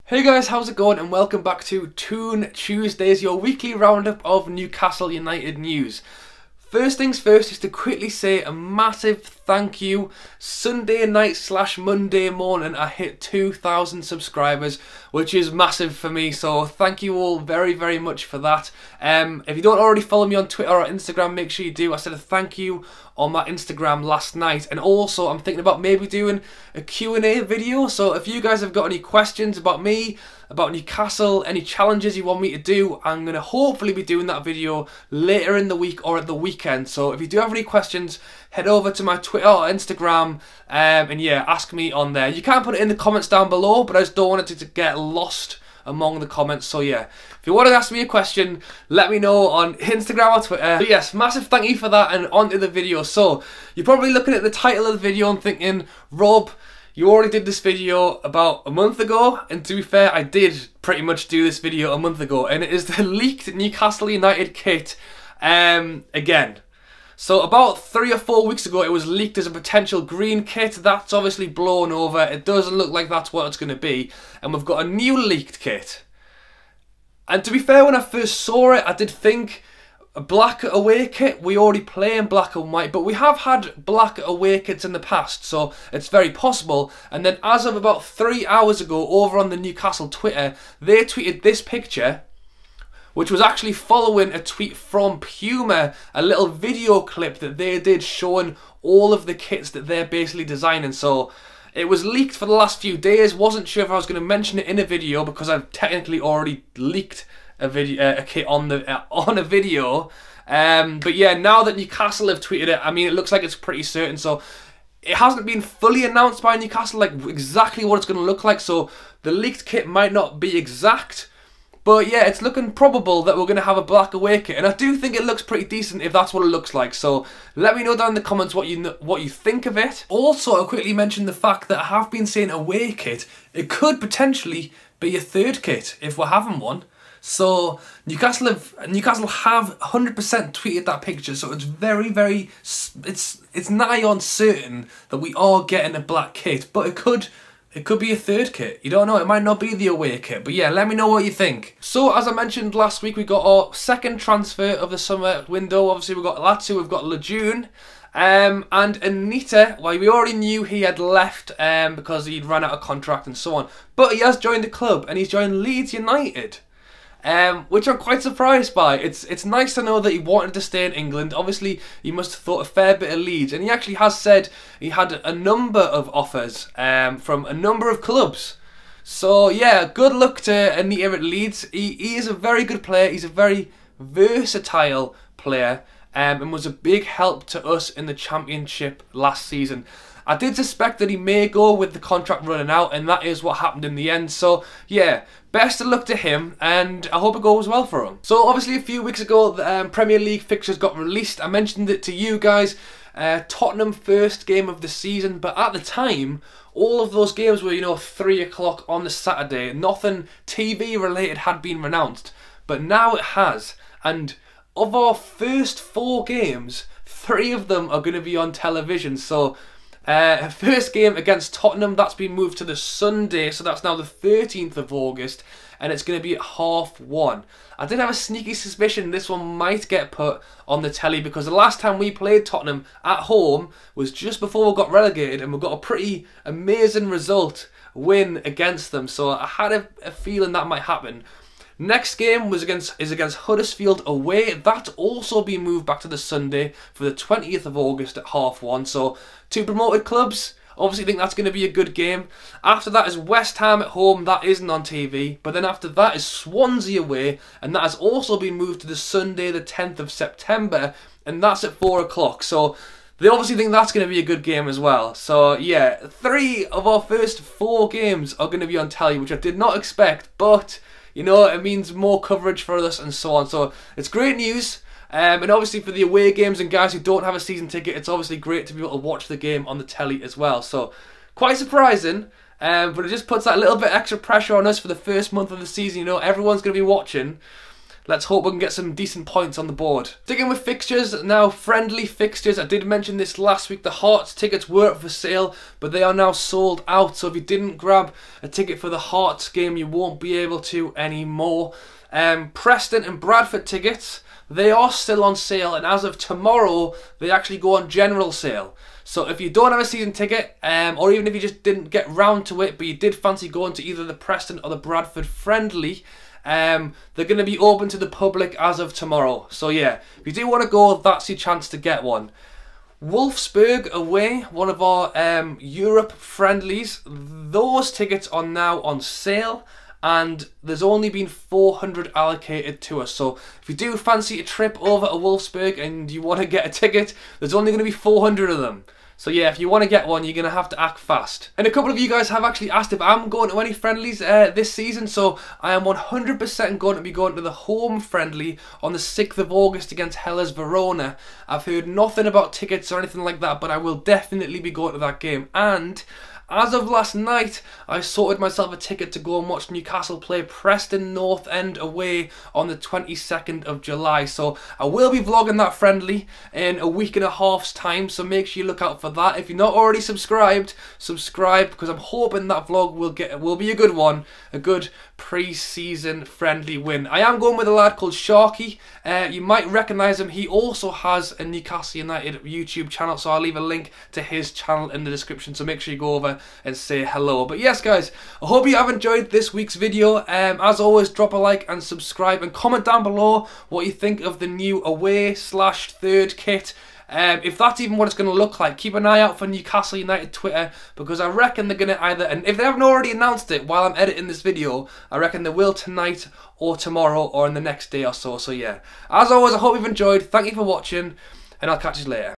Hey guys, how's it going and welcome back to Toon Tuesdays, your weekly roundup of Newcastle United news. First things first is to quickly say a massive thank you. Sunday night / Monday morning I hit 2,000 subscribers, which is massive for me, so thank you all very much for that. If you don't already follow me on Twitter or Instagram, make sure you do. I said a thank you on my Instagram last night, and also I'm thinking about maybe doing a Q&A video, so if you guys have got any questions about me, about Newcastle, any challenges you want me to do, I'm going to hopefully be doing that video later in the week or at the weekend. So if you do have any questions, head over to my Twitter or Instagram and yeah, ask me on there. You can put it in the comments down below, but I just don't want it to get lost among the comments. So yeah, if you want to ask me a question, let me know on Instagram or Twitter. But yes, massive thank you for that, and on to the video. So you're probably looking at the title of the video and thinking, Rob, you already did this video about a month ago, and to be fair, I did pretty much do this video a month ago, and it is the leaked Newcastle United kit again. So about 3 or 4 weeks ago, it was leaked as a potential green kit. That's obviously blown over. It doesn't look like that's what it's going to be, and we've got a new leaked kit. And to be fair, when I first saw it, I did think a black away kit. We already play in black and white, but we have had black away kits in the past, so it's very possible. And then as of about 3 hours ago, over on the Newcastle Twitter, they tweeted this picture, which was actually following a tweet from Puma, a little video clip that they did showing all of the kits that they're basically designing. So it was leaked for the last few days. Wasn't sure if I was going to mention it in a video because I've technically already leaked a kit on a video, but yeah, now that Newcastle have tweeted it, I mean, it looks like it's pretty certain. So it hasn't been fully announced by Newcastle, like exactly what it's going to look like, so the leaked kit might not be exact, but yeah, it's looking probable that we're going to have a black away kit, and I do think it looks pretty decent if that's what it looks like. So let me know down in the comments what you think of it. Also, I'll quickly mention the fact that I have been saying away kit, it could potentially be a third kit if we're having one. So Newcastle have 100% tweeted that picture, so it's very it's nigh on certain that we are getting a black kit, but it could be a third kit. You don't know, it might not be the away kit, but yeah, let me know what you think. So as I mentioned last week, we got our second transfer of the summer window. Obviously we've got Lazio, we've got Lejeune, and Anita. Well, we already knew he had left because he'd run out of contract and so on, but he has joined the club and he's joined Leeds United. Which I'm quite surprised by. It's nice to know that he wanted to stay in England. Obviously, he must have thought a fair bit of Leeds, and he actually has said he had a number of offers from a number of clubs. So yeah, good luck to Anita at Leeds. He is a very good player. He's a very versatile player, and was a big help to us in the Championship last season. I did suspect that he may go with the contract running out, and that is what happened in the end. So yeah, best of luck to him, and I hope it goes well for him. So obviously a few weeks ago, the Premier League fixtures got released. I mentioned it to you guys. Tottenham first game of the season, but at the time, all of those games were, you know, 3 o'clock on the Saturday. Nothing TV related had been announced, but now it has. And of our first 4 games, 3 of them are going to be on television. So first game against Tottenham, that's been moved to the Sunday, so that's now the 13th of August, and it's going to be at 1:30. I did have a sneaky suspicion this one might get put on the telly, because the last time we played Tottenham at home was just before we got relegated, and we got a pretty amazing win against them, so I had a feeling that might happen. Next game is against Huddersfield away. That's also been moved back to the Sunday for the 20th of August at 1:30. So 2 promoted clubs. Obviously think that's going to be a good game. After that is West Ham at home. That isn't on TV. But then after that is Swansea away, and that has also been moved to the Sunday the 10th of September, and that's at 4 o'clock. So they obviously think that's going to be a good game as well. So yeah, 3 of our first 4 games are going to be on telly, which I did not expect, but you know, it means more coverage for us and so on. So it's great news. And obviously for the away games and guys who don't have a season ticket, it's obviously great to be able to watch the game on the telly as well. So quite surprising, but it just puts that little bit extra pressure on us for the first month of the season. You know, everyone's going to be watching. let's hope we can get some decent points on the board. Sticking with fixtures, now friendly fixtures. I did mention this last week. The Hearts tickets were up for sale, but they are now sold out. So if you didn't grab a ticket for the Hearts game, you won't be able to anymore. Preston and Bradford tickets, they are still on sale, and as of tomorrow, they actually go on general sale. So if you don't have a season ticket, or even if you just didn't get round to it, but you did fancy going to either the Preston or the Bradford friendly, they're going to be open to the public as of tomorrow. So yeah, if you do want to go, that's your chance to get one. Wolfsburg away, one of our Europe friendlies, those tickets are now on sale, and there's only been 400 allocated to us. So if you do fancy a trip over to Wolfsburg and you want to get a ticket, there's only going to be 400 of them. So yeah, if you want to get one, you're going to have to act fast. And a couple of you guys have actually asked if I'm going to any friendlies this season. So I am 100% going to be going to the home friendly on the 6th of August against Hellas Verona. I've heard nothing about tickets or anything like that, but I will definitely be going to that game. And as of last night, I sorted myself a ticket to go and watch Newcastle play Preston North End away on the 22nd of July. So I will be vlogging that friendly in a week and a half's time, so make sure you look out for that. If you're not already subscribed, subscribe, because I'm hoping that vlog will be a good one, a good pre-season friendly win. I am going with a lad called Sharky. You might recognise him. He also has a Newcastle United YouTube channel, so I'll leave a link to his channel in the description, so make sure you go over and say hello. But yes guys, I hope you have enjoyed this week's video. As always, drop a like and subscribe, and comment down below what you think of the new away/third kit. If that's even what it's going to look like. Keep an eye out for Newcastle United Twitter, because I reckon they're going to either, and if they haven't already announced it while I'm editing this video, I reckon they will tonight or tomorrow or in the next day or so. So yeah, as always, I hope you've enjoyed. Thank you for watching, and I'll catch you later.